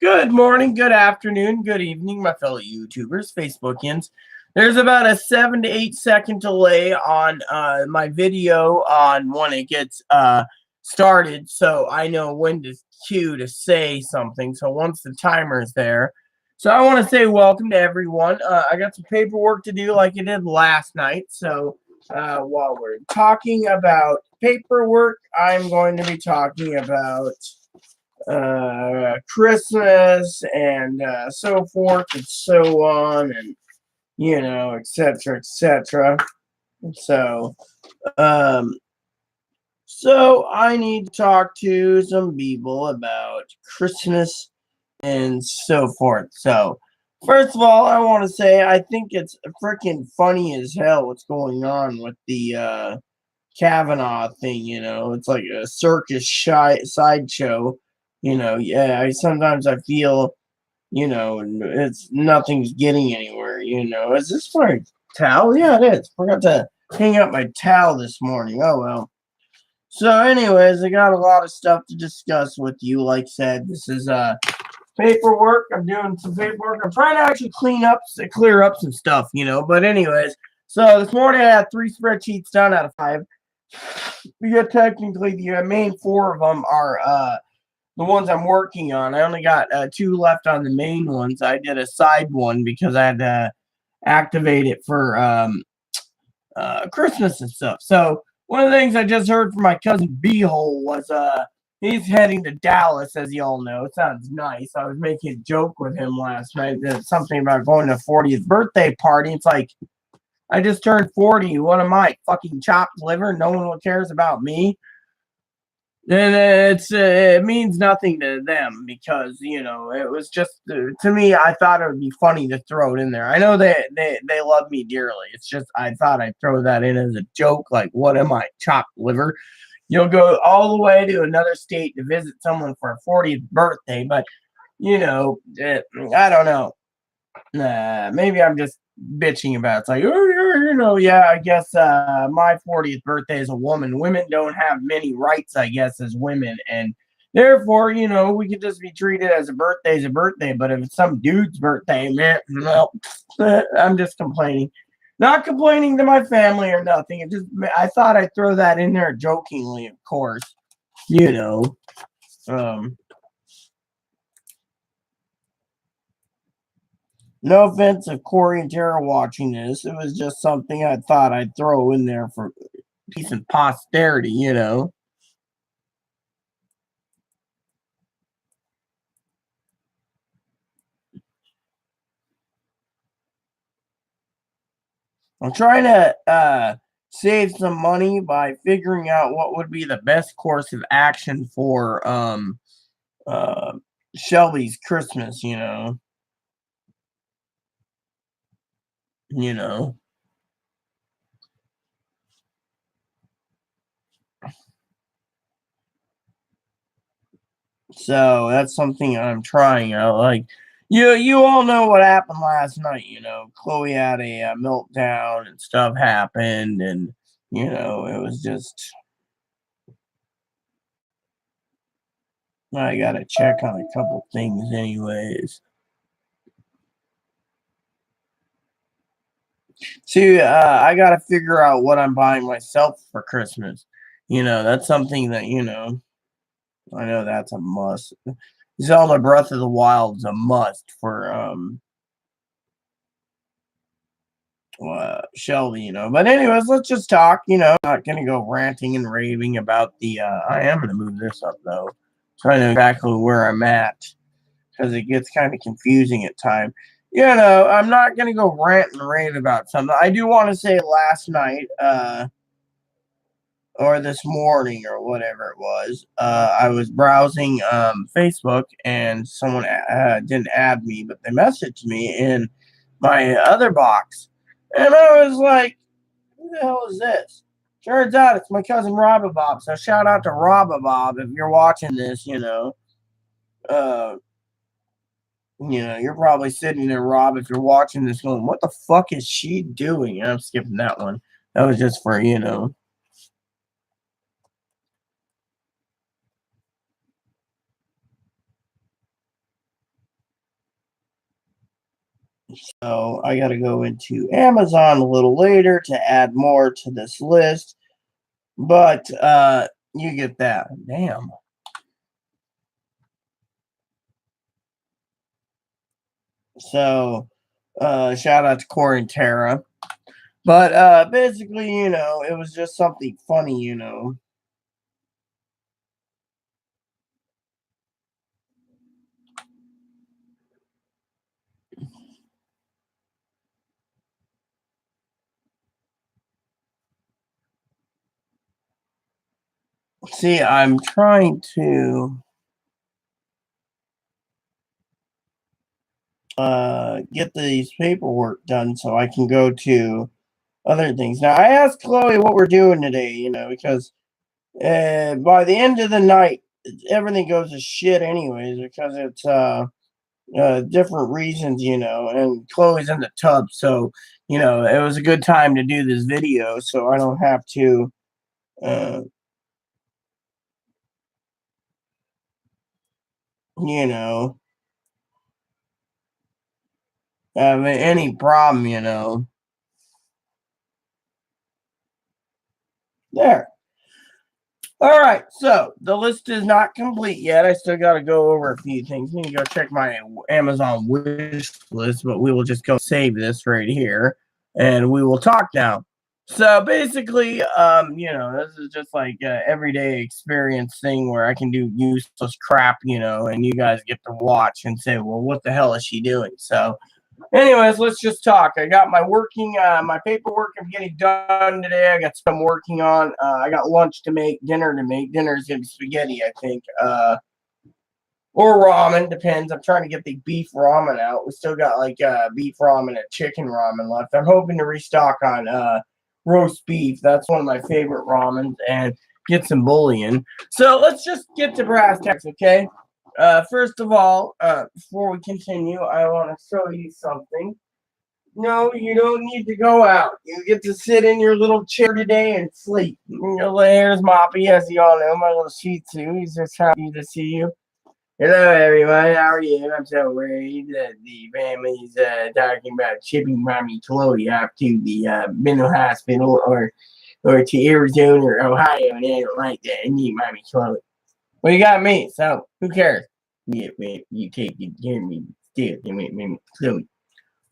Good morning, good afternoon, good evening, my fellow YouTubers, Facebookians. There's about a 7 to 8 second delay on my video on when it gets started, so I know when to cue to say something. So once the timer is there, so I want to say welcome to everyone. I got some paperwork to do like I did last night. So while we're talking about paperwork, I'm going to be talking about Christmas and so forth and so on, and etc., etc. So, um, so I need to talk to some people about Christmas and so forth. So, first of all, I want to say I think it's freaking funny as hell what's going on with the Kavanaugh thing. It's like a circus sideshow. Yeah, sometimes I feel, it's nothing's getting anywhere. Is this my towel? Yeah, it is. Forgot to hang up my towel this morning. Oh well. So, anyways, I got a lot of stuff to discuss with you. Like I said, this is paperwork. I'm doing some paperwork. I'm trying to actually clear up some stuff. But anyways, so this morning I had 3 spreadsheets done out of 5. Because technically the main 4 of them are the ones I'm working on. I only got 2 left on the main ones. I did a side one because I had to activate it for Christmas and stuff. So one of the things I just heard from my cousin B-hole was he's heading to Dallas, as you all know. It sounds nice. I was making a joke with him last night. Something about going to a 40th birthday party. It's like, I just turned 40. What am I, fucking chopped liver? No one cares about me. And it means nothing to them because it was just to me. I thought it would be funny to throw it in there. I know they love me dearly. It's just I thought I'd throw that in as a joke. Like, what am I, chopped liver? You'll go all the way to another state to visit someone for a 40th birthday, but I don't know. Maybe I'm just bitching about it. It's like, oh, yeah, I guess my 40th birthday is a woman. Women don't have many rights, I guess, as women. And therefore, we could just be treated as a birthday. But if it's some dude's birthday, man, well, I'm just complaining. Not complaining to my family or nothing. I thought I'd throw that in there jokingly, of course. No offense if Corey and Tara watching this. It was just something I thought I'd throw in there for decent posterity. I'm trying to save some money by figuring out what would be the best course of action for Shelby's Christmas, You know. So that's something I'm trying out. Like, you all know what happened last night. Chloe had a meltdown and stuff happened, and it was just. I gotta check on a couple things, anyways. See, I gotta figure out what I'm buying myself for Christmas. That's something that I know that's a must. Zelda Breath of the Wild is a must for Shelby, But anyways, let's just talk. I'm not gonna go ranting and raving about the. I am gonna move this up though, so I know exactly where I'm at because it gets kind of confusing at times. I'm not gonna go rant and rave about something. I do want to say last night, or this morning or whatever it was, I was browsing Facebook and someone didn't add me, but they messaged me in my other box. And I was like, who the hell is this? Turns out it's my cousin Robabob. So shout out to Robabob if you're watching this, you're probably sitting there, Rob, if you're watching this going, what the fuck is she doing? And I'm skipping that one. That was just for, So I got to go into Amazon a little later to add more to this list. But you get that. Damn. So shout out to Corey and Tara. But basically, it was just something funny. See, I'm trying to get these paperwork done so I can go to other things. Now, I asked Chloe what we're doing today, because by the end of the night, everything goes to shit anyways because it's different reasons. And Chloe's in the tub, so it was a good time to do this video, so I don't have to uh, you know have any problem. There. All right, so the list is not complete yet. I still got to go over a few things. I need to go check my Amazon wish list, but we will just go save this right here, and we will talk now. So basically, this is just like everyday experience thing where I can do useless crap, and you guys get to watch and say, well, what the hell is she doing? So anyways, let's just talk. I got my paperwork I'm getting done today. I got some working on. I got lunch to make, dinner to make. Dinner is going to be spaghetti, I think. Or ramen, depends. I'm trying to get the beef ramen out. We still got like beef ramen and chicken ramen left. I'm hoping to restock on roast beef. That's one of my favorite ramens, and get some bouillon. So let's just get to brass tacks, okay? First of all, before we continue, I want to show you something. No, you don't need to go out. You get to sit in your little chair today and sleep. Here's Moppy, as you all know, my little Shih Tzu. He's just happy to see you. Hello, everyone. How are you? I'm so worried that the family's talking about shipping Mommy Chloe off to the mental hospital or to Arizona or Ohio, and they don't like that. I need Mommy Chloe. Well, you got me, so who cares? Yeah, man, you take it, care of me still. Chloe.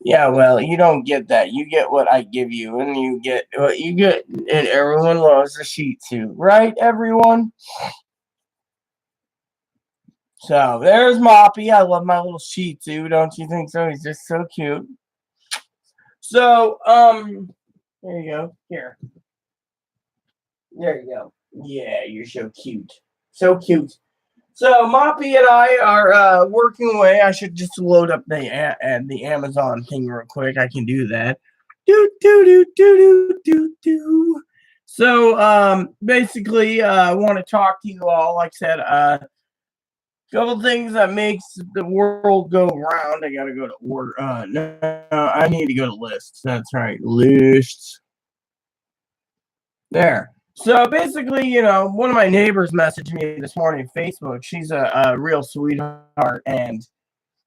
Yeah, well, you don't get that. You get what I give you, and you get what you get, and everyone loves the Shih Tzu, right, everyone? So there's Moppy. I love my little Shih Tzu, don't you think so? He's just so cute. So, there you go. Here. There you go. Yeah, you're so cute. So cute. So Moppy and I are working away. I should just load up the Amazon thing real quick. I can do that. Do do do do do do do. So basically, I want to talk to you all. Like I said, couple things that makes the world go round. I gotta go to work. No, I need to go to lists. That's right, lists. There. So basically, one of my neighbors messaged me this morning on Facebook. She's a real sweetheart, and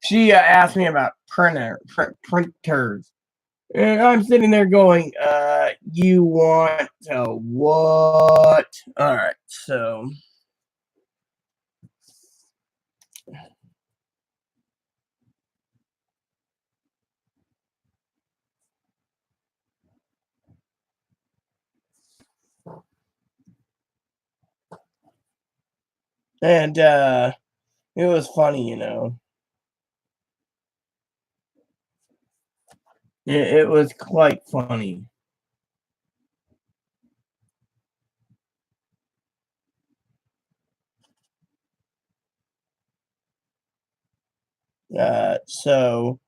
she asked me about printers. And I'm sitting there going, you want to what? All right, so. And it was funny. It was quite funny. So,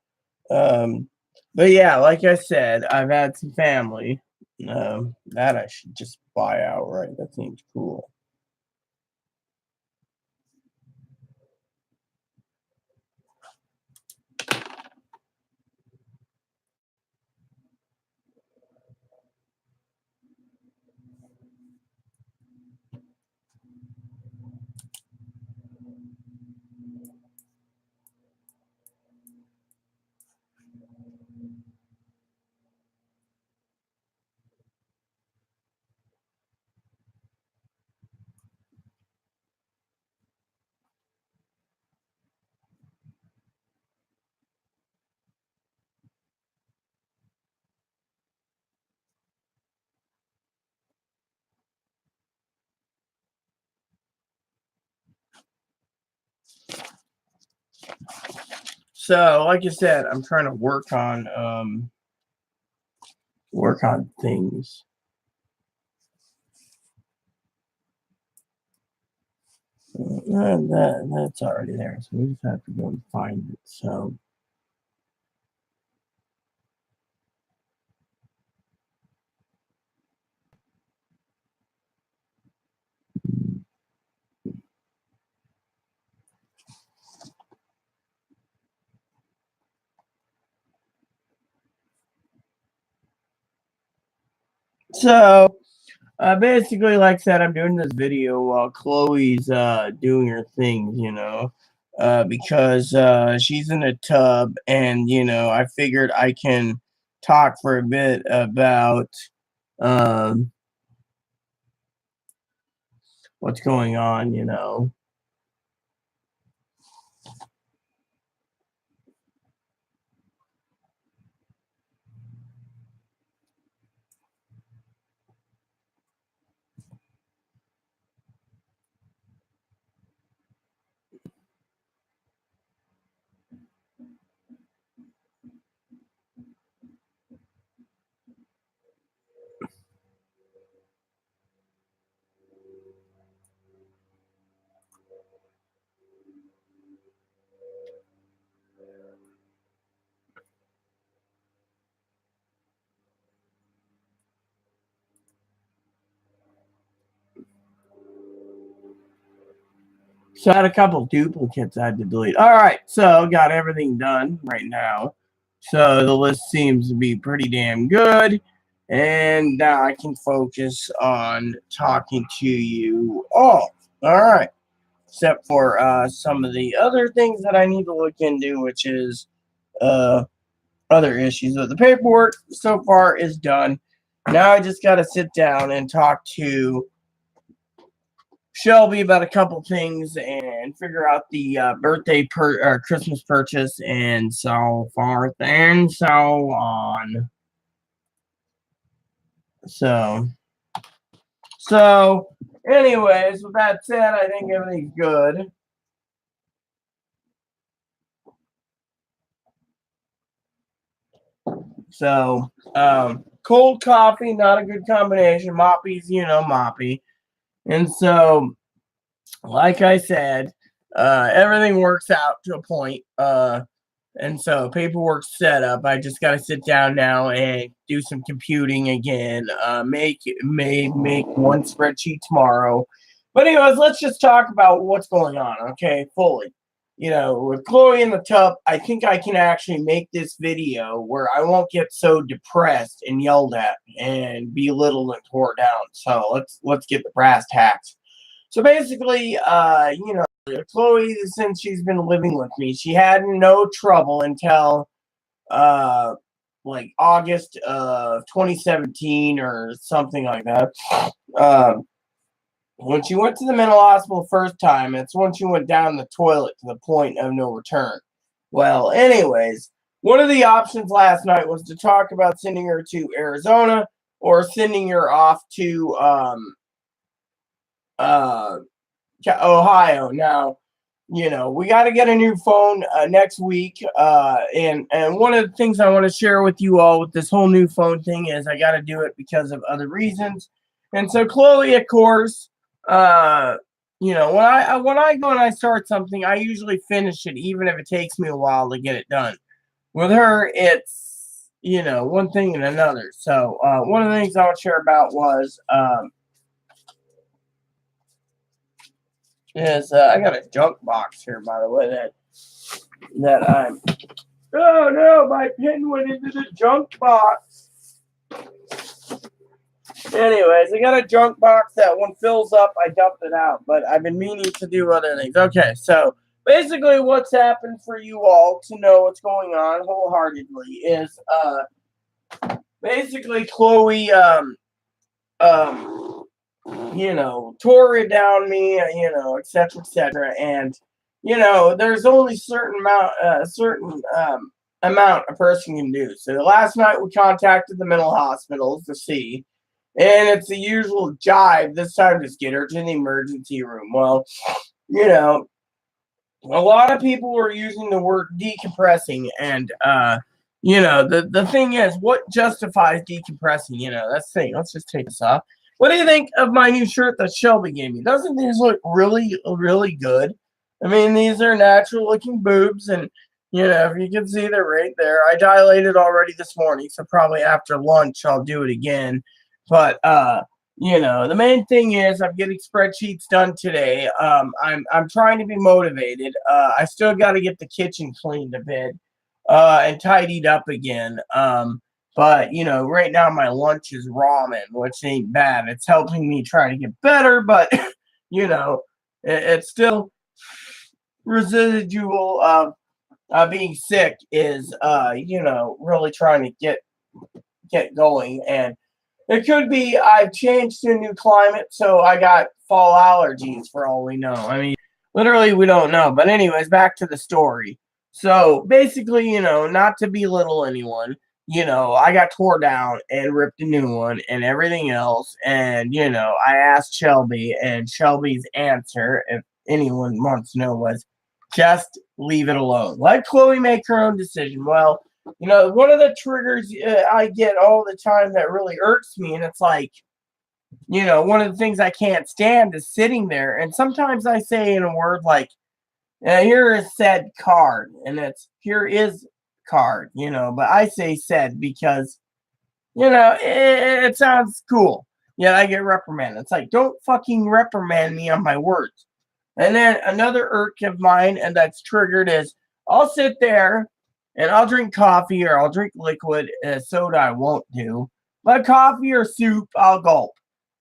um, but yeah, like I said, I've had some family. That I should just buy outright. That seems cool. So, like I said, I'm trying to work on things. That's already there, so we just have to go and find it. So, basically, like I said, I'm doing this video while Chloe's doing her things, because she's in a tub, and I figured I can talk for a bit about um what's going on. So I had a couple duplicates I had to delete. All right, so got everything done right now. So the list seems to be pretty damn good. And now I can focus on talking to you all. All right. Except for some of the other things that I need to look into, which is uh, other issues. But the paperwork so far is done. Now I just got to sit down and talk to Shelby about a couple things and figure out the birthday or Christmas purchase and so forth and so on. So, anyways, with that said, I think everything's good. So, cold coffee, not a good combination. Moppy's, Moppy. And so, like I said, everything works out to a point. And so paperwork's set up. I just got to sit down now and do some computing again. Make one spreadsheet tomorrow. But anyways, let's just talk about what's going on, okay? Fully. With Chloe in the tub, I think I can actually make this video where I won't get so depressed and yelled at and belittled and tore down. So let's get the brass tacks. So basically, Chloe, since she's been living with me, she had no trouble until like August of 2017 or something like that. When she went to the mental hospital the first time, it's when she went down the toilet to the point of no return. Well, anyways, one of the options last night was to talk about sending her to Arizona or sending her off to Ohio. Now, we got to get a new phone next week. And one of the things I want to share with you all with this whole new phone thing is I got to do it because of other reasons. And so Chloe, of course, when I go and I start something, I usually finish it, even if it takes me a while to get it done. With her, it's one thing and another. So one of the things I want to share about was I got a junk box here, by the way, that I'm. Oh no, my pen went into the junk box. Anyways, I got a junk box that when fills up, I dump it out. But I've been meaning to do other things. Okay, so basically what's happened for you all to know what's going on wholeheartedly is basically Chloe um tore it down me, etc., and there's only certain amount a person can do. So last night we contacted the mental hospitals to see, and it's the usual jive. This time, just get her to the emergency room. Well, you know, a lot of people were using the word decompressing, and the thing is, what justifies decompressing? That's the thing. Let's just take this off. What do you think of my new shirt that Shelby gave me? Doesn't these look really, really good? I mean, these are natural looking boobs, and if you can see, they're right there. I dilated already this morning, so probably after lunch I'll do it again. But the main thing is I'm getting spreadsheets done today. I'm trying to be motivated. I still got to get the kitchen cleaned a bit and tidied up again. But right now my lunch is ramen, which ain't bad. It's helping me try to get better, but it's still residual of being sick is really trying to get going. And it could be I've changed to a new climate, so I got fall allergies for all we know. I mean, literally, we don't know. But anyways, back to the story. So basically, not to belittle anyone, I got tore down and ripped a new one and everything else. And, I asked Shelby, and Shelby's answer, if anyone wants to know, was just leave it alone. Let Chloe make her own decision. Well, one of the triggers I get all the time that really irks me, and it's like, one of the things I can't stand is sitting there. And sometimes I say in a word like, here is said card, and it's here is card, but I say said because, it sounds cool. Yet I get reprimanded. It's like, don't fucking reprimand me on my words. And then another irk of mine, and that's triggered, is I'll sit there and I'll drink coffee or I'll drink liquid. Soda I won't do. But coffee or soup, I'll gulp.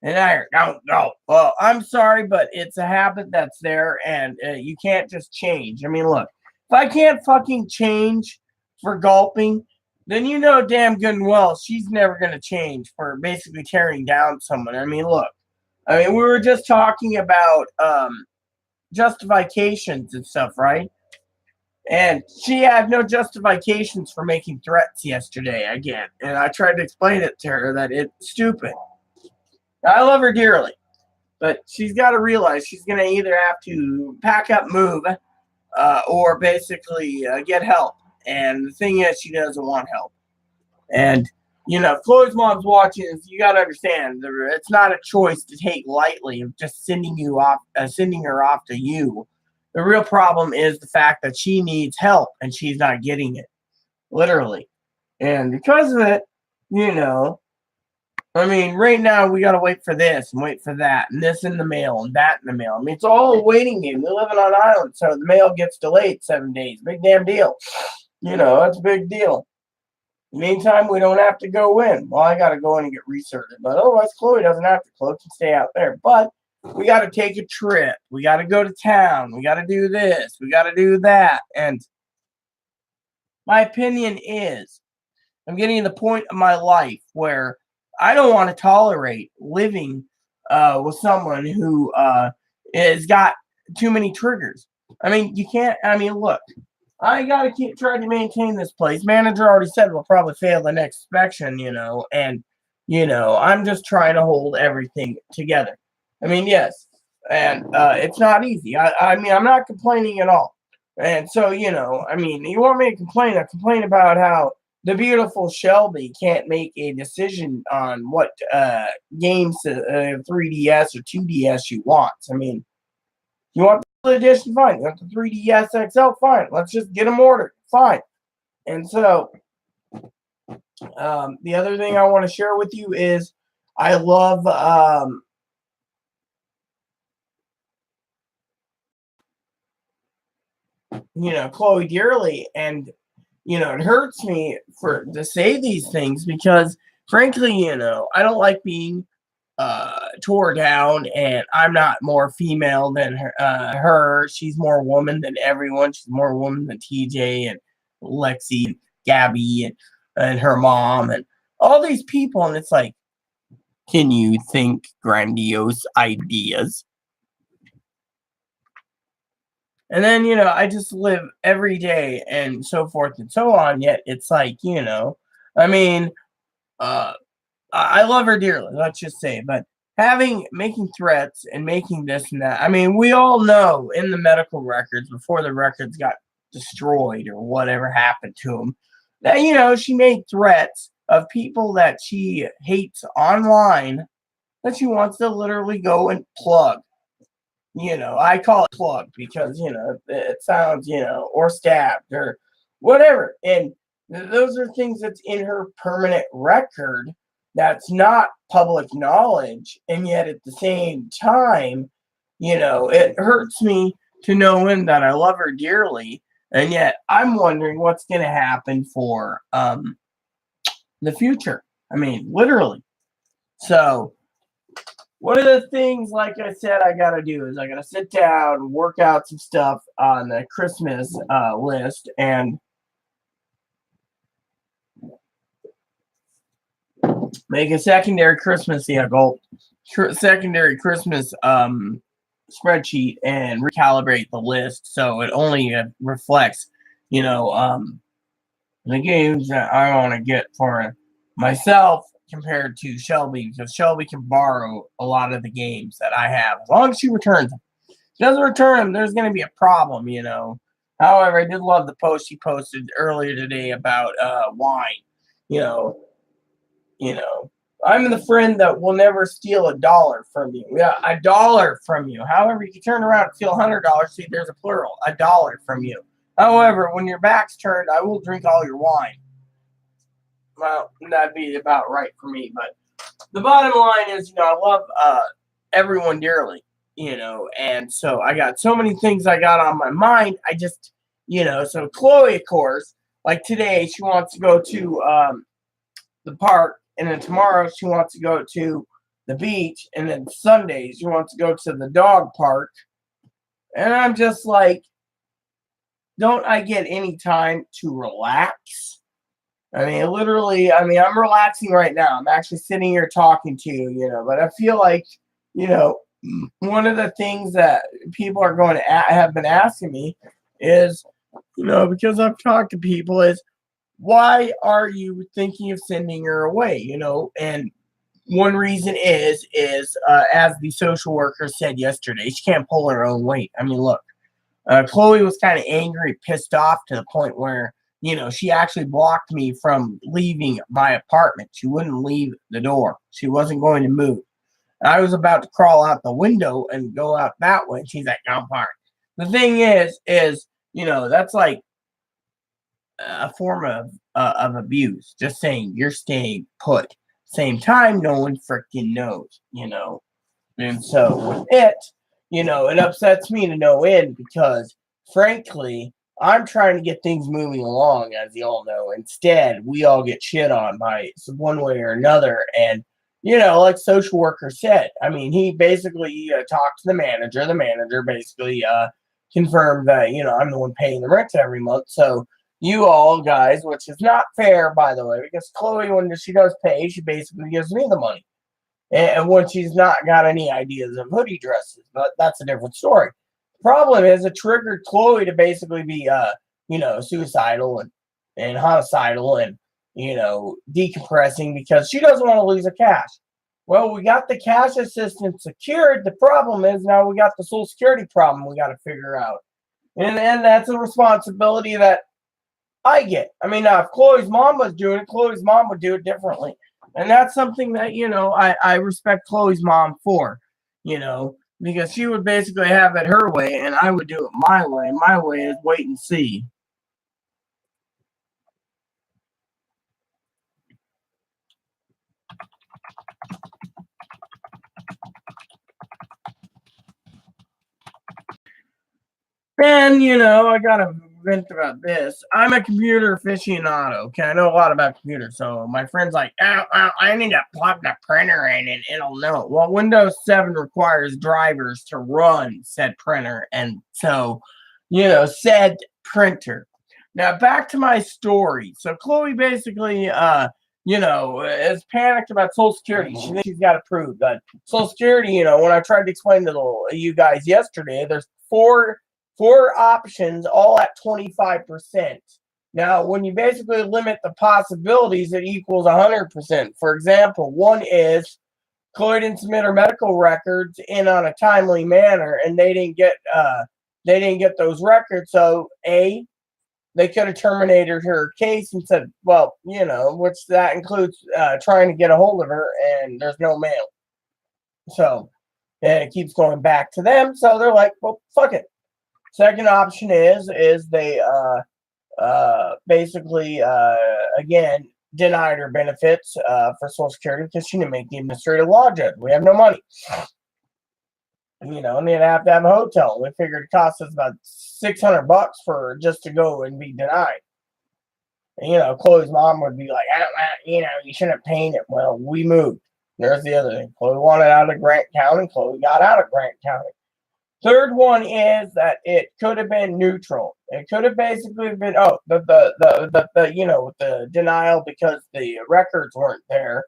And I don't go. Well, I'm sorry, but it's a habit that's there, and you can't just change. I mean, look, if I can't fucking change for gulping, then damn good and well she's never going to change for basically tearing down someone. I mean, look. I mean, we were just talking about justifications and stuff, right? And she had no justifications for making threats yesterday again. And I tried to explain it to her that it's stupid. I love her dearly, but she's got to realize she's going to either have to pack up, move, or basically get help. And the thing is, she doesn't want help. And, if Chloe's mom's watching this, you got to understand, it's not a choice to take lightly of just sending her off to you. The real problem is the fact that she needs help and she's not getting it, literally. And because of it, I mean, right now we got to wait for this and wait for that and this in the mail and that in the mail. I mean, it's all a waiting game. We're living on an island, so the mail gets delayed 7 days. Big damn deal. That's a big deal. Meantime, we don't have to go in. Well, I got to go in and get researched. But otherwise, Chloe doesn't have to. Chloe can stay out there. But we got to take a trip. We got to go to town. We got to do this. We got to do that. And my opinion is I'm getting to the point of my life where I don't want to tolerate living with someone who has got too many triggers. I mean, you can't. I mean, look, I got to keep trying to maintain this place. Manager already said we'll probably fail the next inspection, and, I'm just trying to hold everything together. I mean, yes, and it's not easy. I mean, I'm not complaining at all. And so, I mean, you want me to complain? I complain about how the beautiful Shelby can't make a decision on what games 3DS or 2DS she wants. I mean, you want the edition? Fine. You want the 3DS XL? Fine. Let's just get them ordered. Fine. And so, the other thing I want to share with you is I love Chloe dearly, and it hurts me to say these things because frankly, I don't like being tore down, and I'm not more female than her. She's more woman than everyone. She's more woman than TJ and Lexi and Gabby and her mom and all these people. And it's like, can you think grandiose ideas? And then, I just live every day and so forth and so on. Yet it's like, I mean, I love her dearly, let's just say, but making threats and making this and that. I mean, we all know in the medical records before the records got destroyed or whatever happened to them that, she made threats of people that she hates online that she wants to literally go and plug. I call it plug because, it sounds, or stabbed or whatever. And those are things that's in her permanent record that's not public knowledge. And yet at the same time, it hurts me to knowing that I love her dearly. And yet I'm wondering what's going to happen for the future. I mean, literally. So, one of the things, like I said, I got to do is I got to sit down and work out some stuff on the Christmas list and make a secondary Christmas spreadsheet and recalibrate the list so it only reflects, the games that I want to get for myself compared to Shelby, because Shelby can borrow a lot of the games that I have as long as she returns them. If she doesn't return them, there's going to be a problem, However, I did love the post she posted earlier today about wine. You know, I'm the friend that will never steal $1 from you. Yeah, $1 from you. However, you can turn around and steal $100. See, there's a plural, $1 from you. However, when your back's turned, I will drink all your wine. Well, that'd be about right for me. But the bottom line is, I love everyone dearly, and so I got so many things I got on my mind. I just, so Chloe, of course, like today, she wants to go to the park, and then tomorrow she wants to go to the beach, and then Sunday she wants to go to the dog park. And I'm just like, don't I get any time to relax? I mean, literally, I'm relaxing right now. I'm actually sitting here talking to you, but I feel like, one of the things that people are going to have been asking me is, because I've talked to people, is why are you thinking of sending her away? And one reason is as the social worker said yesterday, she can't pull her own weight. I mean, look, Chloe was kind of angry, pissed off to the point where, she actually blocked me from leaving my apartment. She wouldn't leave the door. She wasn't going to move. I was about to crawl out the window and go out that way. She's like, "No, park." The thing is, that's like a form of abuse. Just saying you're staying put. Same time, no one freaking knows, And so with it, it upsets me to no end because, frankly, I'm trying to get things moving along, as you all know. Instead, we all get shit on by one way or another. And, like social worker said, I mean, he basically talked to the manager. The manager basically confirmed that, I'm the one paying the rent every month. So you all guys, which is not fair, by the way, because Chloe, when she does pay, she basically gives me the money. And when she's not got any ideas of hoodie dresses, but that's a different story. Problem is, it triggered Chloe to basically be, suicidal and homicidal and, decompressing because she doesn't want to lose the cash. Well, we got the cash assistance secured. The problem is now we got the Social Security problem we got to figure out. And that's a responsibility that I get. I mean, now if Chloe's mom was doing it, Chloe's mom would do it differently. And that's something that, I respect Chloe's mom for, because she would basically have it her way and I would do it my way. My way is wait and see. And, I got a vent about this. I'm a computer aficionado. Okay, I know a lot about computers. So my friend's like, I need to plug the printer in and it'll know. Well, Windows 7 requires drivers to run said printer. And so, said printer. Now back to my story. So Chloe basically, is panicked about Social Security. She thinks she's got approved. But Social Security, when I tried to explain to you guys yesterday, there's four options, all at 25%. Now, when you basically limit the possibilities, it equals 100%. For example, one is Chloe didn't submit her medical records in on a timely manner, and they didn't get those records. So, they could have terminated her case and said, well, which that includes trying to get a hold of her, and there's no mail. So, and it keeps going back to them. So they're like, well, fuck it. Second option is they basically again denied her benefits for Social Security because she didn't make the administrative law judge. We have no money. And they'd have to have a hotel. We figured it cost us about $600 for just to go and be denied. And, Chloe's mom would be like, you shouldn't paint it. Well, we moved. There's the other thing. Chloe wanted out of Grant County. Chloe got out of Grant County. Third one is that it could have been neutral. It could have basically been the denial because the records weren't there,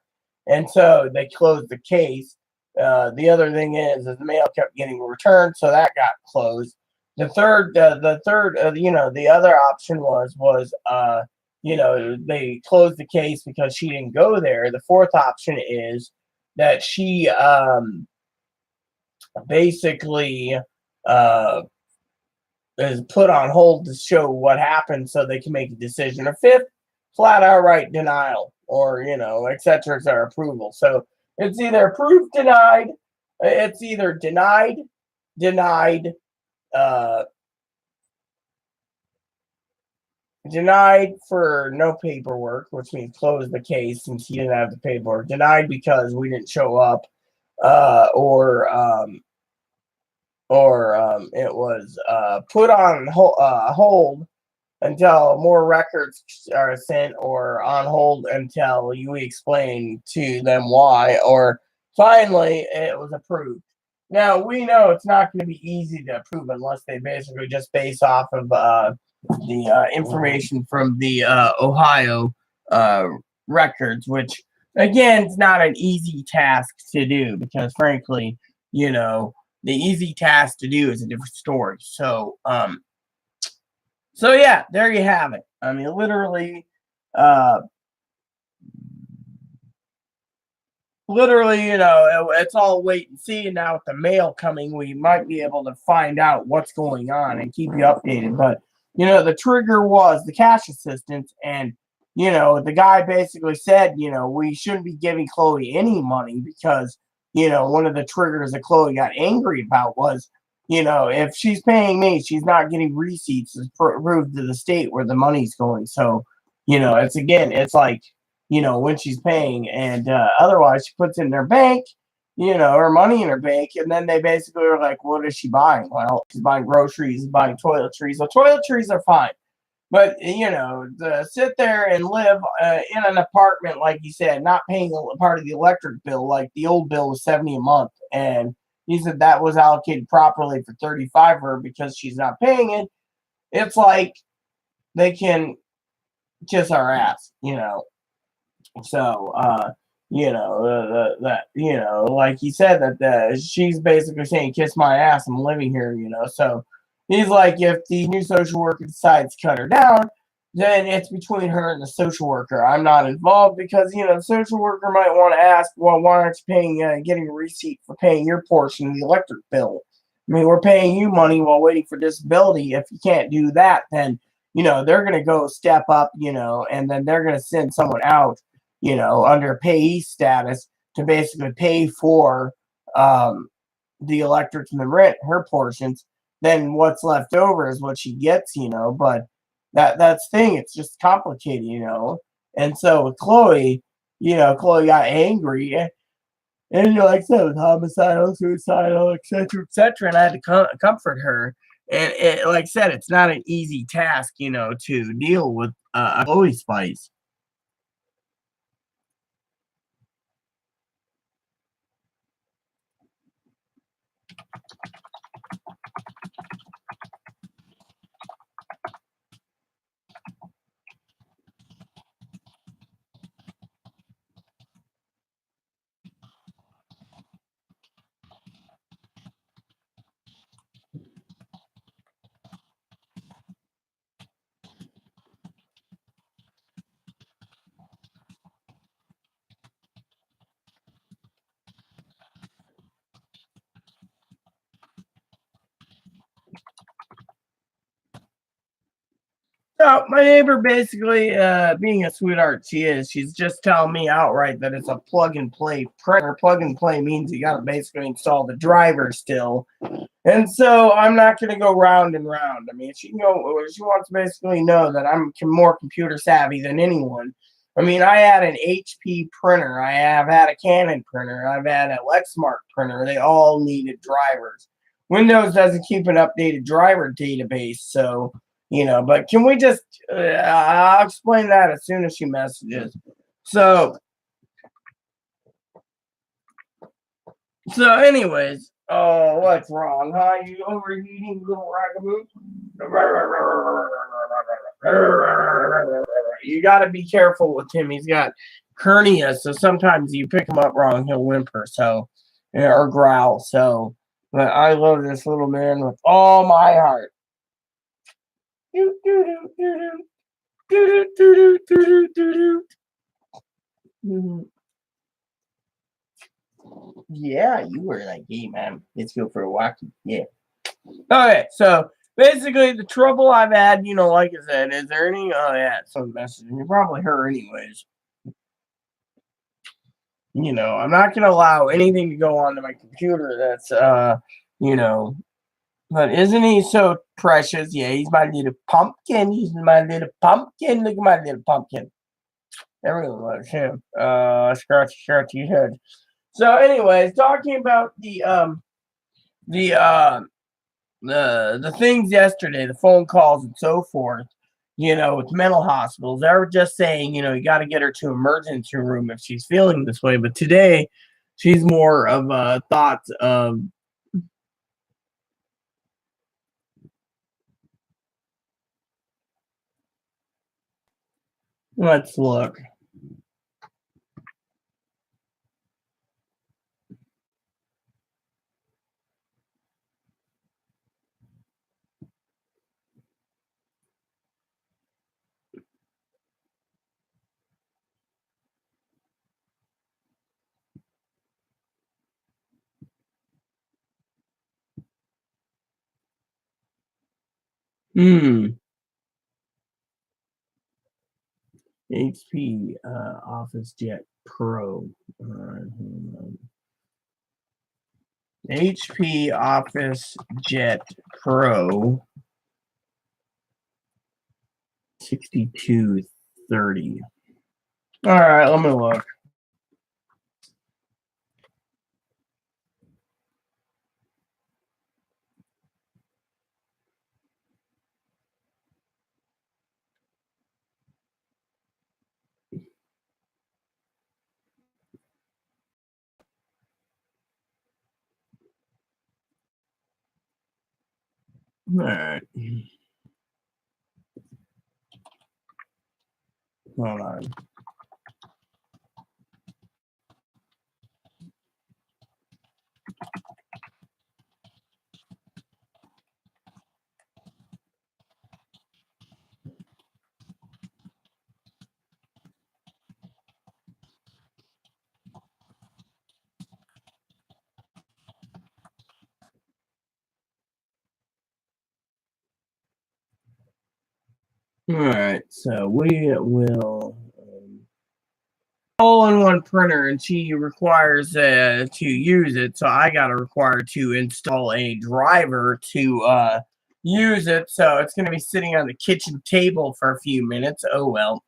and so they closed the case. The other thing is the mail kept getting returned, so that got closed. The other option was they closed the case because she didn't go there. The fourth option is that she basically is put on hold to show what happened so they can make a decision. Or fifth, flat outright denial, or et cetera, approval. So it's either approved, denied. It's either denied, denied for no paperwork, which means close the case since he didn't have the paperwork. Denied because we didn't show up, or it was put on hold until more records are sent, or on hold until you explain to them why, or finally it was approved. Now, we know it's not going to be easy to approve unless they basically just base off of the information from the Ohio records, which, again, it's not an easy task to do because, frankly, the easy task to do is a different story. So yeah, there you have it. I mean, literally, it's all wait and see. And now with the mail coming, we might be able to find out what's going on and keep you updated. But, the trigger was the cash assistance. And, the guy basically said, we shouldn't be giving Chloe any money because, one of the triggers that Chloe got angry about was, if she's paying me, she's not getting receipts to prove to the state where the money's going. So, it's like, when she's paying, and otherwise she puts it in their bank, her money in her bank, and then they basically are like, what is she buying? Well, she's buying groceries, buying toiletries. Well, toiletries are fine. But, to sit there and live in an apartment, like you said, not paying a part of the electric bill, like the old bill was $70 a month, and he said that was allocated properly for $35 for her because she's not paying it. It's like they can kiss our ass, So, like he said, that she's basically saying, kiss my ass, I'm living here, So he's like, if the new social worker decides to cut her down, then it's between her and the social worker. I'm not involved because, the social worker might want to ask, well, why aren't you paying, getting a receipt for paying your portion of the electric bill? I mean, we're paying you money while waiting for disability. If you can't do that, then, they're going to go step up, and then they're going to send someone out, under payee status to basically pay for the electric and the rent, her portions. Then what's left over is what she gets, but that's the thing, it's just complicated, And so with Chloe, Chloe got angry, and like I said, it was homicidal, suicidal, etc., etc., and I had to comfort her. And like I said, it's not an easy task, to deal with a Chloe Spice. So my neighbor basically, being a sweetheart she is, she's just telling me outright that it's a plug and play printer. Plug and play means you got to basically install the driver still, and so I'm not going to go round and round. I mean, she wants to basically know that I'm more computer savvy than anyone. I mean, I had an HP printer, I have had a Canon printer, I've had a Lexmark printer. They all needed drivers. Windows doesn't keep an updated driver database, so but can we just I'll explain that as soon as she messages. So anyways, oh, what's wrong, huh? You overheating, little ragamuffin? You got to be careful with him. He's got hernia, so sometimes you pick him up wrong, he'll whimper, or growl. So, but I love this little man with all my heart. Yeah, you were like, hey man, let's go for a walk. Yeah. Okay, so basically the trouble I've had, like I said, is there any some message. You probably her anyways. I'm not gonna allow anything to go onto my computer that's but isn't he so precious? Yeah, he's my little pumpkin. He's my little pumpkin. Look at my little pumpkin. Everyone loves him. Scratchy head. So, anyways, talking about the the things yesterday, the phone calls and so forth, with mental hospitals, they were just saying, you got to get her to emergency room if she's feeling this way. But today, she's more of a thought of. Let's look. HP Office Jet Pro. HP Office Jet Pro 6230. All right, let me look. All right. Hold on. All right, so we will all-in-one printer, and she requires to use it. So I got to require to install a driver to use it. So it's going to be sitting on the kitchen table for a few minutes. Oh well,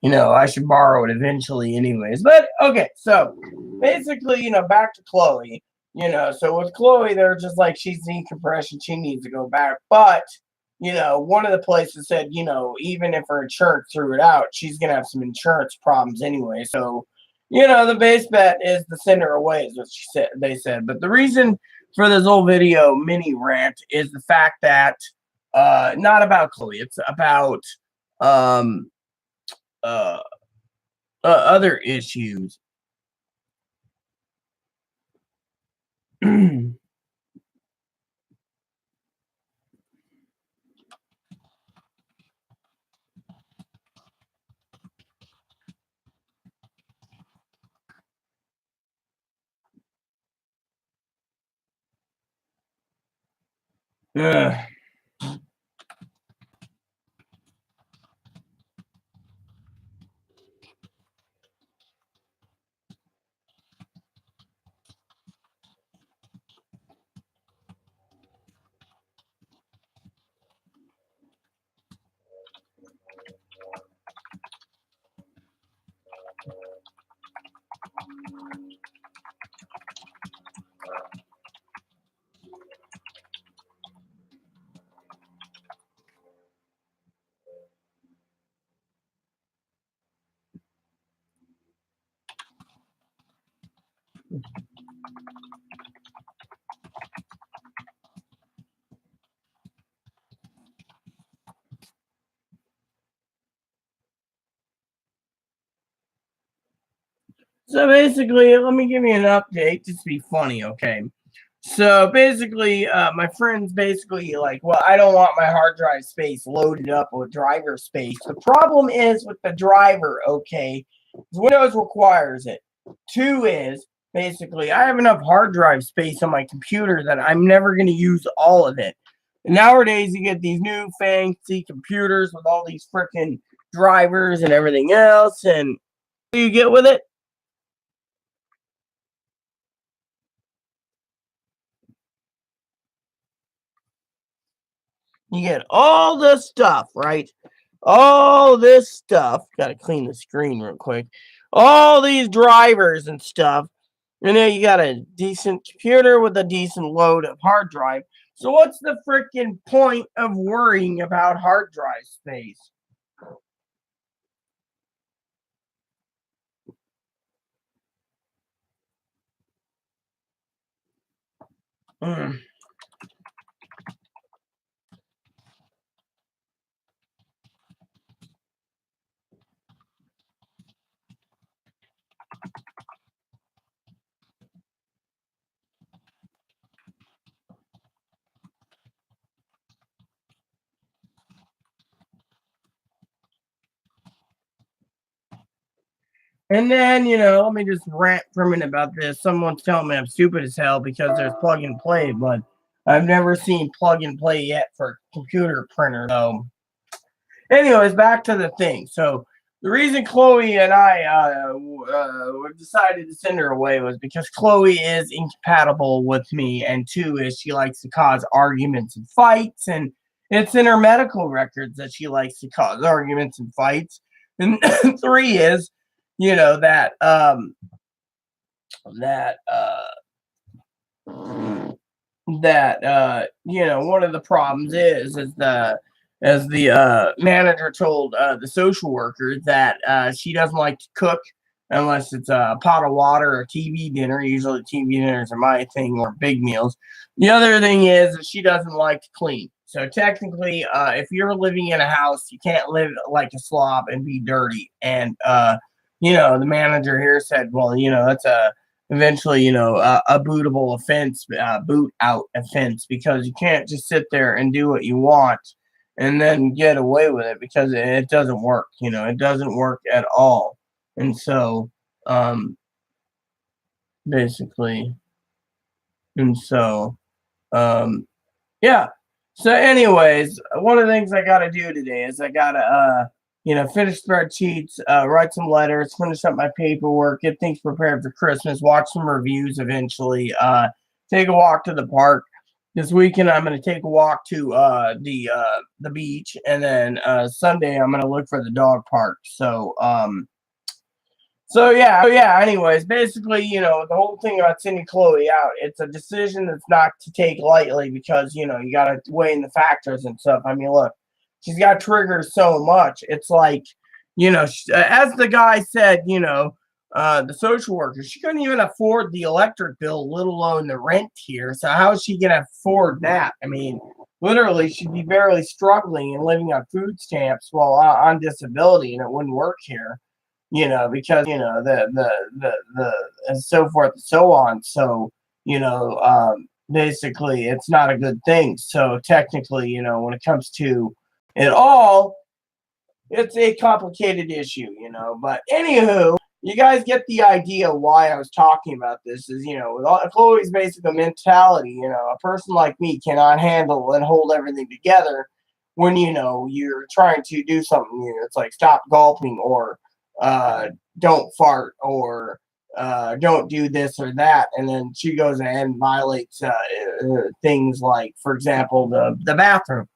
I should borrow it eventually, anyways. But okay, so basically, back to Chloe. So with Chloe, they're just like, she's decompression, she needs to go back. But, one of the places said, even if her insurance threw it out, she's going to have some insurance problems anyway. So, the base bet is to send her away, is what they said. But the reason for this whole video mini rant is the fact that, not about Chloe, it's about, um, uh, other issues. So basically, let me give you an update just to be funny, okay? So basically, my friend's basically like, well, I don't want my hard drive space loaded up with driver space. The problem is with the driver, okay, Windows requires it. Two is basically, I have enough hard drive space on my computer that I'm never going to use all of it. And nowadays, you get these new fancy computers with all these freaking drivers and everything else, and what do you get with it? You get all this stuff, right? All this stuff. Gotta clean the screen real quick. All these drivers and stuff. And then you got a decent computer with a decent load of hard drive. So what's the freaking point of worrying about hard drive space? Mm. And then, let me just rant for a minute about this. Someone's telling me I'm stupid as hell because there's plug and play, but I've never seen plug and play yet for computer printer. So anyways, back to the thing. So the reason Chloe and I decided to send her away was because Chloe is incompatible with me, and two is she likes to cause arguments and fights, and it's in her medical records that she likes to cause arguments and fights. And three is, that that one of the problems is the as the manager told the social worker that she doesn't like to cook unless it's a pot of water or TV dinner. Usually TV dinners are my thing, or big meals. The other thing is that she doesn't like to clean. So technically, if you're living in a house, you can't live like a slob and be dirty. And the manager here said, well, that's a eventually, a bootable offense, boot out offense, because you can't just sit there and do what you want and then get away with it, because it doesn't work. It doesn't work at all. And so, basically, and so, yeah. So, anyways, one of the things I got to do today is I got to, finish spreadsheets, write some letters, finish up my paperwork, get things prepared for Christmas, watch some reviews eventually, take a walk to the park. This weekend, I'm going to take a walk to the beach, and then Sunday, I'm going to look for the dog park. So, So yeah. Anyways, basically, the whole thing about sending Chloe out, it's a decision that's not to take lightly because you got to weigh in the factors and stuff. I mean, look, she's got triggers so much. It's like, as the guy said, the social worker, she couldn't even afford the electric bill, let alone the rent here. So how is she gonna afford that? I mean, literally, she'd be barely struggling and living on food stamps while on disability, and it wouldn't work here because the and so forth and so on. So basically, it's not a good thing. So technically, when it comes to it all, it's a complicated issue. But anywho, you guys get the idea why I was talking about this. Is with Chloe's basic mentality, a person like me cannot handle and hold everything together when you're trying to do something. It's like stop gulping or don't fart or don't do this or that, and then she goes ahead and violates things like, for example, the bathroom.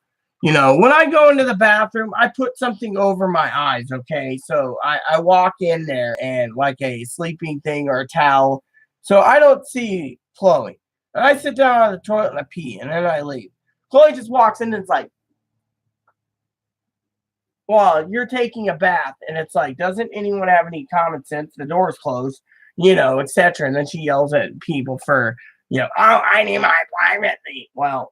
When I go into the bathroom, I put something over my eyes, okay? So I walk in there and like a sleeping thing or a towel, so I don't see Chloe. And I sit down on the toilet and I pee, and then I leave. Chloe just walks in and it's like, well, you're taking a bath, and it's like, doesn't anyone have any common sense? The door's closed, etc. And then she yells at people for, oh, I need my privacy. Well,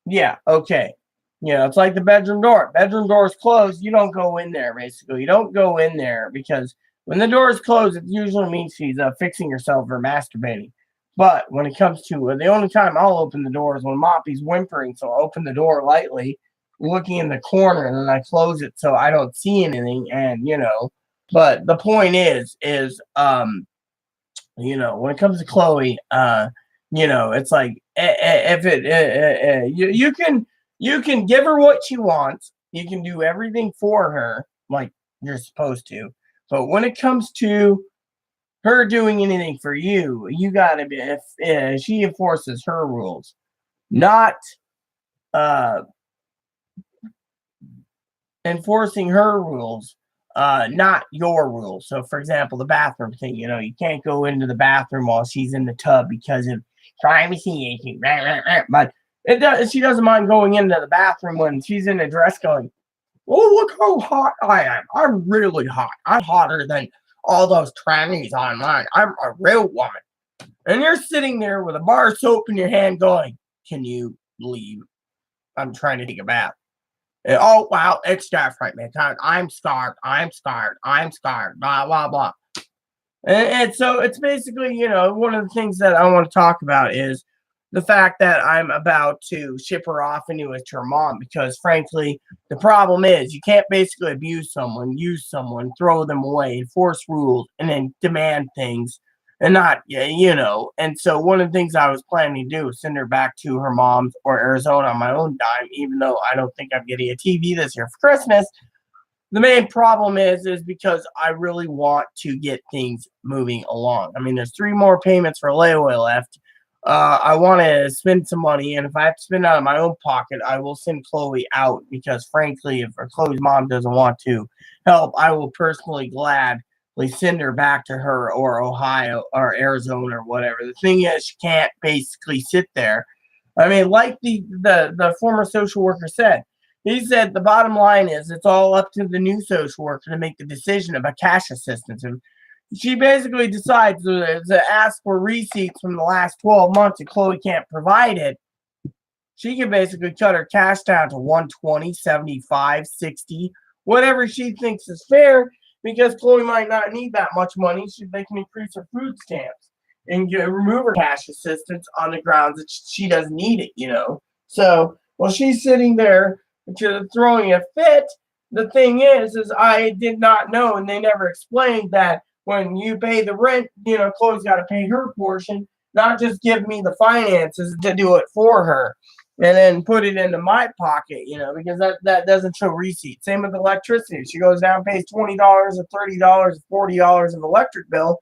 yeah, okay. It's like the bedroom door. Bedroom door is closed. You don't go in there, basically. You don't go in there because when the door is closed, it usually means she's fixing herself or masturbating. But when it comes to the only time I'll open the door is when Moppy's whimpering. So I open the door lightly, looking in the corner, and then I close it so I don't see anything. And but the point is, when it comes to Chloe, it's like if you can give her what she wants, you can do everything for her like you're supposed to, but when it comes to her doing anything for you, you gotta be if she enforces her rules, not uh enforcing her rules, not your rules. So, for example, the bathroom thing, you can't go into the bathroom while she's in the tub because of privacy issues. But she doesn't mind going into the bathroom when she's in a dress going, oh, look how hot I am. I'm really hot. I'm hotter than all those trannies online. I'm a real woman. And you're sitting there with a bar of soap in your hand going, can you leave? I'm trying to take a bath. Oh, wow, it's different because I'm scarred, blah, blah, blah. And so it's basically, one of the things that I want to talk about is the fact that I'm about to ship her off anyway to her mom because, frankly, the problem is you can't basically abuse someone, use someone, throw them away, enforce rules, and then demand things and not, And so one of the things I was planning to do is send her back to her mom's or Arizona on my own dime, even though I don't think I'm getting a TV this year for Christmas. The main problem is because I really want to get things moving along. I mean, there's 3 more payments for layaway left. I want to spend some money, and if I have to spend out of my own pocket, I will send Chloe out because, frankly, if Chloe's mom doesn't want to help, I will personally gladly send her back to her or Ohio or Arizona or whatever. The thing is, she can't basically sit there. I mean, like the former social worker said, he said the bottom line is it's all up to the new social worker to make the decision about cash assistance. And she basically decides to ask for receipts from the last 12 months and Chloe can't provide it. She can basically cut her cash down to 120, 75, 60, whatever she thinks is fair, because Chloe might not need that much money. They can increase her food stamps and remove her cash assistance on the grounds that she doesn't need it. So while she's sitting there throwing a fit, the thing is I did not know, and they never explained that when you pay the rent, Chloe's got to pay her portion, not just give me the finances to do it for her and then put it into my pocket, because that doesn't show receipts. Same with electricity. She goes down, pays $20 or $30 or $40 of electric bill,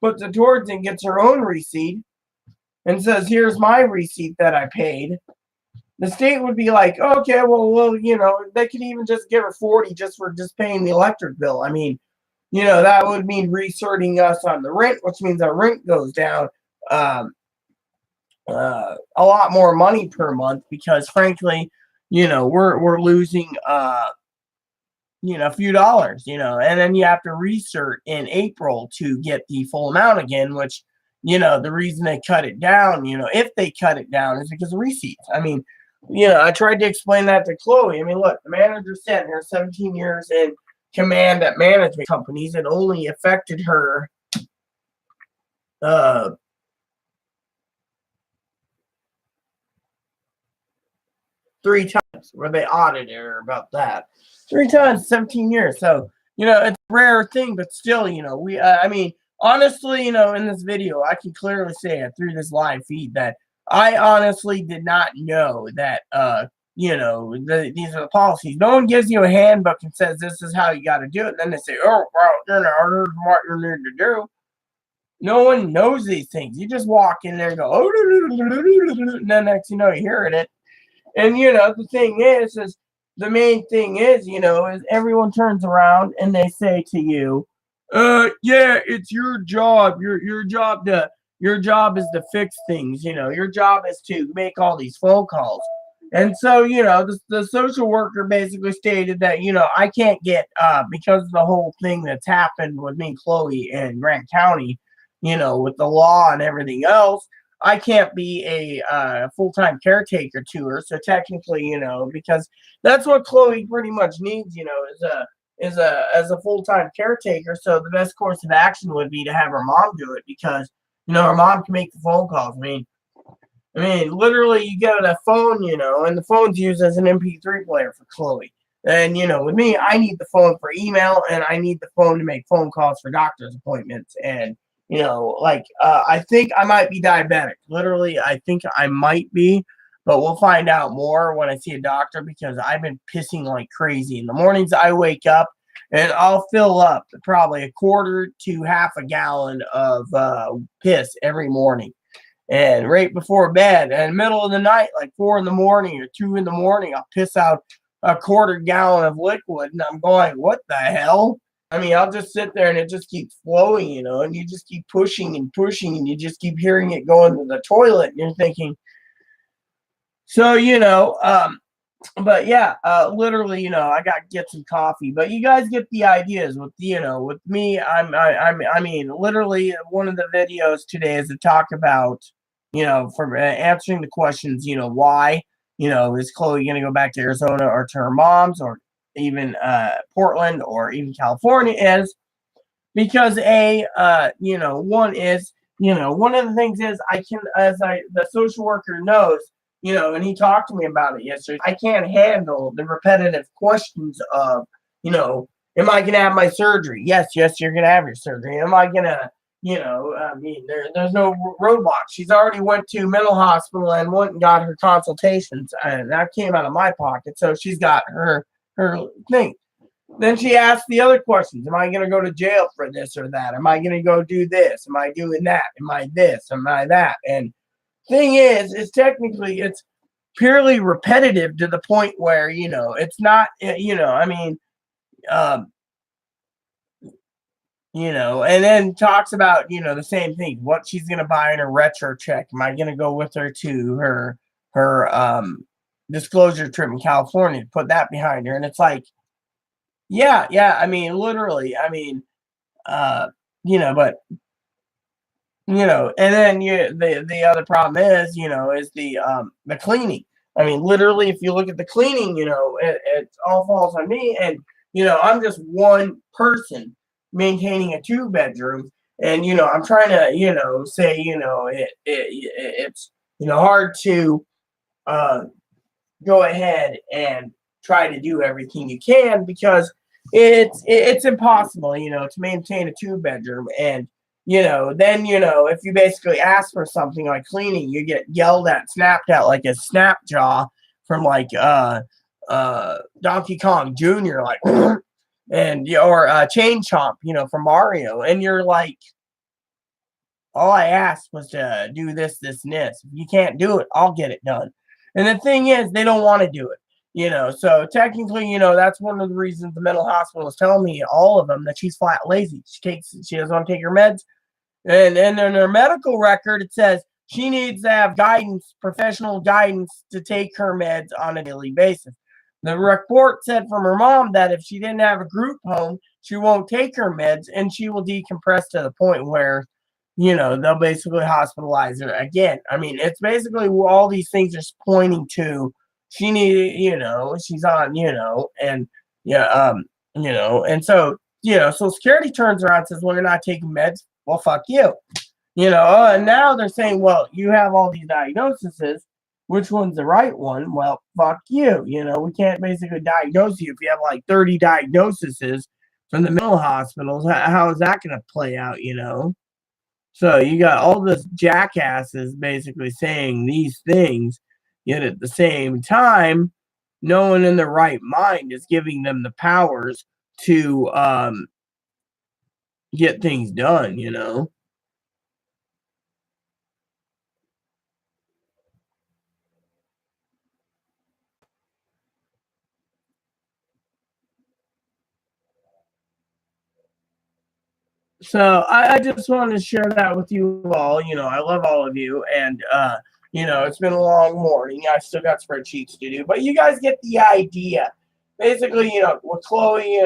puts it towards it and gets her own receipt and says, here's my receipt that I paid. The state would be like, okay, well, they could even just give her 40 just for just paying the electric bill. I mean, that would mean resorting us on the rent, which means our rent goes down um, a lot more money per month because, frankly, we're losing a few dollars, and then you have to resort in April to get the full amount again, which, the reason they cut it down, if they cut it down, is because of receipts. I mean, I tried to explain that to Chloe. I mean, look, the manager sat here 17 years in command at management companies. It only affected her uh 3 times where they audited her about that. 3 times, 17 years. So, it's a rare thing, but still, I mean, honestly, in this video, I can clearly say it through this live feed that I honestly did not know that, these are the policies. No one gives you a handbook and says this is how you got to do it. And then they say, oh, well, here's what you need to do. No one knows these things. You just walk in there and go, oh, and then next you hear it. And the thing is the main thing is everyone turns around and they say to you, yeah, it's your job. Your job is to fix things, your job is to make all these phone calls. And so, the social worker basically stated that, I can't get because of the whole thing that's happened with me, Chloe, and Grant County, with the law and everything else. I can't be a full-time caretaker to her. So technically, because that's what Chloe pretty much needs, is a as a full-time caretaker. So the best course of action would be to have her mom do it because her mom can make the phone calls. I mean, literally, you get a phone, and the phone's used as an MP3 player for Chloe. And with me, I need the phone for email, and I need the phone to make phone calls for doctor's appointments. And I think I might be diabetic. Literally, I think I might be, but we'll find out more when I see a doctor because I've been pissing like crazy. In the mornings, I wake up and I'll fill up probably a quarter to half a gallon of piss every morning. And right before bed, and middle of the night, like 4 in the morning or 2 in the morning, I'll piss out a quarter gallon of liquid, and I'm going, what the hell? I mean, I'll just sit there and it just keeps flowing, and you just keep pushing and pushing, and you just keep hearing it go into the toilet, and you're thinking, so, but yeah, literally, I got to get some coffee, but you guys get the ideas with, with me. I mean, literally, one of the videos today is to talk about, for answering the questions, why, is Chloe going to go back to Arizona or to her mom's or even Portland or even California is because one is, one of the things is the social worker knows, and he talked to me about it yesterday. I can't handle the repetitive questions of, am I going to have my surgery? Yes, you're going to have your surgery. Am I going to, I mean, there's no roadblock. She's already went to mental hospital and went and got her consultations, and that came out of my pocket. So she's got her thing. Then she asked the other questions. Am I going to go to jail for this or that? Am I going to go do this? Am I doing that? Am I this? Am I that? And thing is technically it's purely repetitive to the point where, it's not, I mean, um, and then talks about, the same thing, what she's going to buy in her retro check. Am I going to go with her to her disclosure trip in California to put that behind her? And it's like, yeah. I mean, literally, I mean, but and then the other problem is, is the cleaning. I mean, literally, if you look at the cleaning, it all falls on me, and I'm just one person maintaining a 2 bedroom, and I'm trying to say it's hard to uh, go ahead and try to do everything you can because it's impossible, to maintain a 2 bedroom. And then if you basically ask for something like cleaning, you get yelled at, snapped at like a snap jaw from like Donkey Kong Jr. like and or Chain Chomp, from Mario, and you're like, all I asked was to do this, this, and this. If you can't do it, I'll get it done. And the thing is, they don't want to do it. So technically, that's one of the reasons the mental hospital is telling me, all of them, that she's flat lazy. She doesn't want to take her meds. And in her medical record, it says she needs to have guidance, professional guidance, to take her meds on a daily basis. The report said from her mom that if she didn't have a group home, she won't take her meds and she will decompress to the point where, they'll basically hospitalize her again. I mean, it's basically all these things are pointing to she needed, she's on, and yeah, and so, Social Security turns around and says, well, you're not taking meds. Well, fuck you. And now they're saying, well, you have all these diagnoses. Which one's the right one? Well, fuck you. We can't basically diagnose you if you have like 30 diagnoses from the mental hospitals. How is that going to play out, So you got all this jackasses basically saying these things, yet at the same time, no one in their right mind is giving them the powers to get things done. So I just wanted to share that with you all. I love all of you, and it's been a long morning. I still got spreadsheets to do, but you guys get the idea. Basically, with Chloe,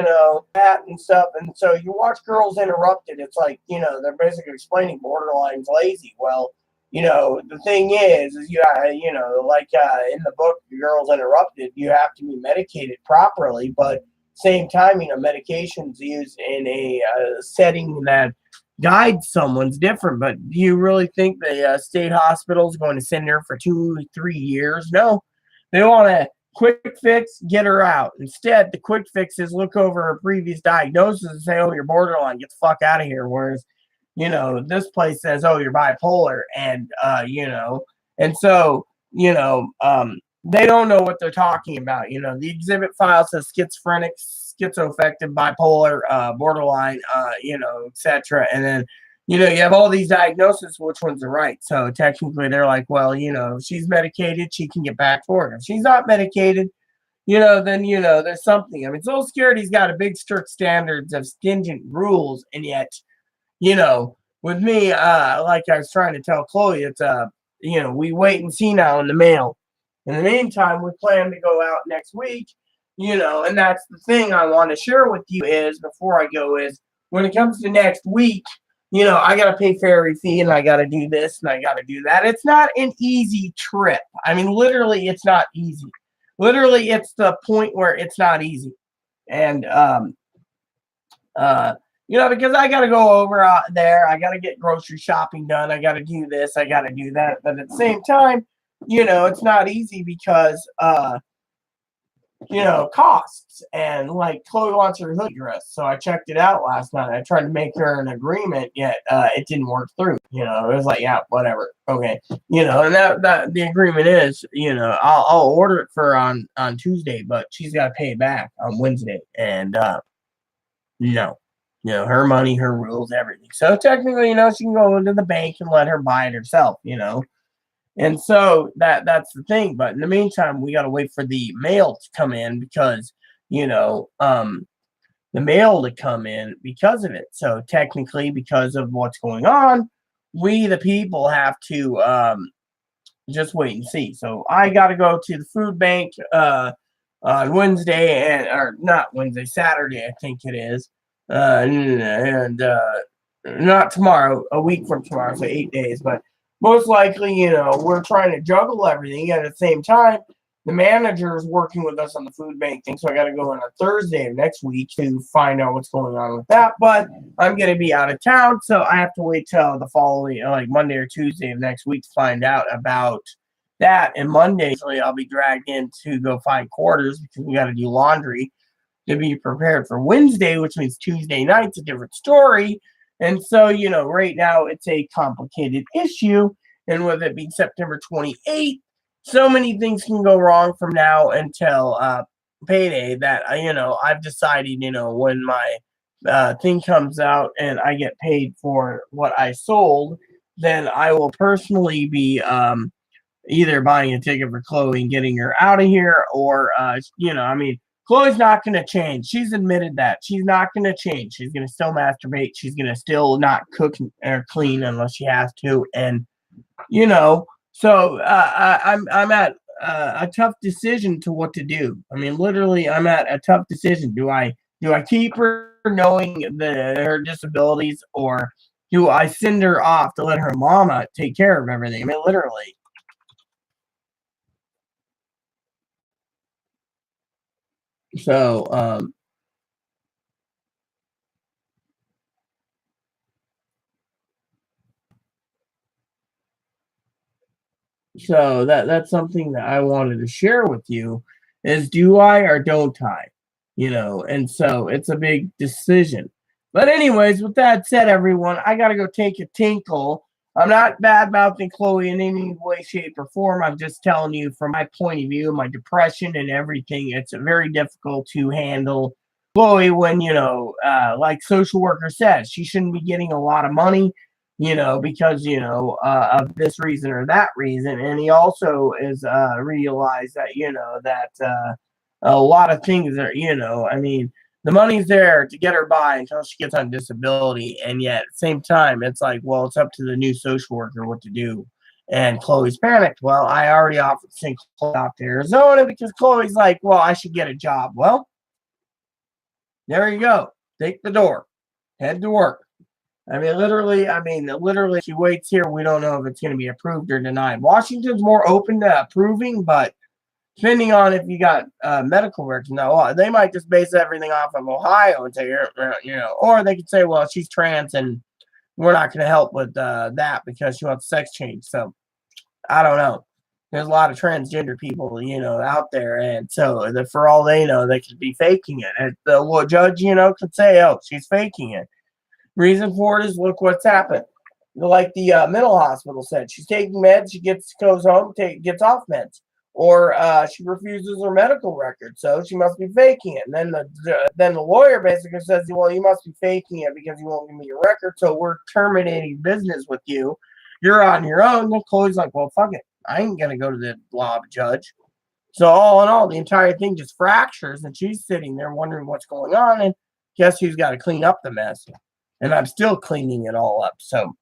Pat and stuff, and so you watch Girls Interrupted. It's like, they're basically explaining borderline's lazy. Well, the thing is like in the book Girls Interrupted, you have to be medicated properly, but same time, medications used in a setting that guides someone's different. But do you really think the state hospital is going to send her for 2 or 3 years? No, they want to quick fix, get her out. Instead, the quick fix is look over her previous diagnosis and say, oh, you're borderline, get the fuck out of here. Whereas, this place says, oh, you're bipolar. And so, they don't know what they're talking about. The exhibit file says schizophrenic, schizoaffective, bipolar, borderline, etc. And then, you have all these diagnoses. Which one's are right? So technically, they're like, well, if she's medicated, she can get back to work. If she's not medicated, then there's something. I mean, Social Security's got a big strict standards of stringent rules, and yet, with me, like I was trying to tell Chloe, it's we wait and see now in the mail. In the meantime, we plan to go out next week, and that's the thing I want to share with you is before I go is when it comes to next week, I got to pay ferry fee and I got to do this and I got to do that. It's not an easy trip. I mean, literally, it's not easy. Literally, it's the point where it's not easy. And, because I got to go over out there, I got to get grocery shopping done. I got to do this, I got to do that. But at the same time, it's not easy because, costs. And like Chloe wants her hoodie dress. So I checked it out last night. I tried to make her an agreement, yet it didn't work through. It was like, yeah, whatever. Okay. And that the agreement is, I'll order it for on Tuesday, but she's got to pay it back on Wednesday. And, no. Her money, her rules, everything. So technically, she can go into the bank and let her buy it herself, And so that's the thing. But in the meantime, we got to wait for the mail to come in because, the mail to come in because of it. So technically, because of what's going on, we, the people, have to just wait and see. So I got to go to the food bank on Wednesday or not Wednesday, Saturday, I think it is. And not tomorrow, a week from tomorrow, so 8 days. But most likely, we're trying to juggle everything at the same time. The manager is working with us on the food bank thing, so I got to go on a Thursday of next week to find out what's going on with that. But I'm going to be out of town, so I have to wait till the following, like Monday or Tuesday of next week to find out about that. And Monday, I'll be dragged in to go find quarters because we got to do laundry to be prepared for Wednesday, which means Tuesday night's a different story. And so, right now it's a complicated issue. And with it being September 28th, so many things can go wrong from now until payday that, I've decided, when my thing comes out and I get paid for what I sold, then I will personally be either buying a ticket for Chloe and getting her out of here, or I mean, Chloe's not going to change. She's admitted that she's not going to change. She's going to still masturbate. She's going to still not cook or clean unless she has to, and so I'm at a tough decision to what to do. I mean, literally, I'm at a tough decision. Do I keep her knowing her disabilities, or do I send her off to let her mama take care of everything? I mean, literally. So, that's something that I wanted to share with you is, do I or don't I? And so it's a big decision. But anyways, with that said, everyone, I gotta go take a tinkle. I'm not bad mouthing Chloe in any way, shape, or form. I'm just telling you from my point of view, my depression and everything. It's very difficult to handle Chloe when, like social worker says, she shouldn't be getting a lot of money, because, of this reason or that reason. And he also is realized that, that a lot of things are, I mean, the money's there to get her by until she gets on disability. And yet at the same time, it's like, well, it's up to the new social worker what to do. And Chloe's panicked. Well, I already offered to send Chloe out to Arizona because Chloe's like, well, I should get a job. Well, there you go. Take the door. Head to work. I mean, literally, she waits here. We don't know if it's going to be approved or denied. Washington's more open to approving, but depending on if you got medical records, no, they might just base everything off of Ohio and say, or they could say, well, she's trans and we're not going to help with that because she wants sex change. So I don't know. There's a lot of transgender people, out there, and so for all they know, they could be faking it. And the judge, could say, "Oh, she's faking it." Reason for it is, look what's happened. Like the mental hospital said, she's taking meds. She goes home, gets off meds, or she refuses her medical record, so she must be faking it. And then the lawyer basically says, "Well, you must be faking it because you won't give me your record, so we're terminating business with you. You're on your own." Then Chloe's like, "Well, fuck it, I ain't gonna go to the law judge." So all in all, the entire thing just fractures, and she's sitting there wondering what's going on. And guess who's got to clean up the mess? And I'm still cleaning it all up. So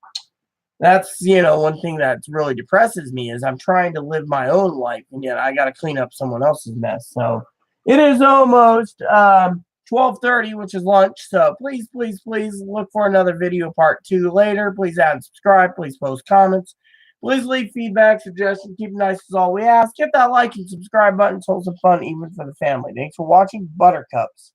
that's, one thing that really depresses me is I'm trying to live my own life, and yet I got to clean up someone else's mess. So it is almost 12:30, which is lunch. So please, please, please look for another video part 2 later. Please add and subscribe. Please post comments. Please leave feedback, suggestions. Keep it nice is all we ask. Hit that like and subscribe button. It's wholesome fun even for the family. Thanks for watching. Buttercups.